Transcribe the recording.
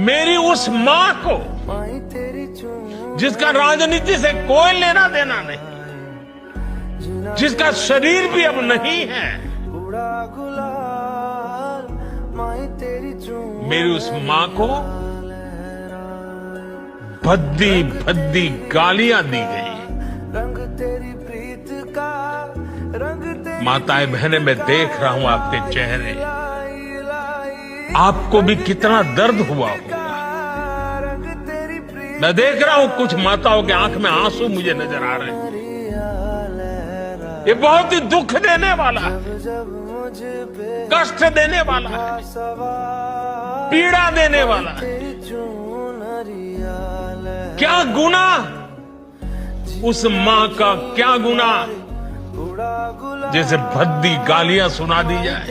मेरी उस मां को जिसका राजनीति से कोई लेना देना नहीं, जिसका शरीर भी अब नहीं है, मेरी उस मां को भद्दी भद्दी गालियां दी गई। माताएं बहनें, मैं देख रहा हूं आपके चेहरे, आपको भी कितना दर्द हुआ होगा। मैं देख रहा हूं कुछ माताओं के आंख में आंसू मुझे नजर आ रहे हैं। ये बहुत ही दुख देने वाला है, कष्ट देने वाला है, पीड़ा देने वाला है। क्या गुनाह उस मां का, क्या गुनाह जैसे भद्दी गालियां सुना दी जाए।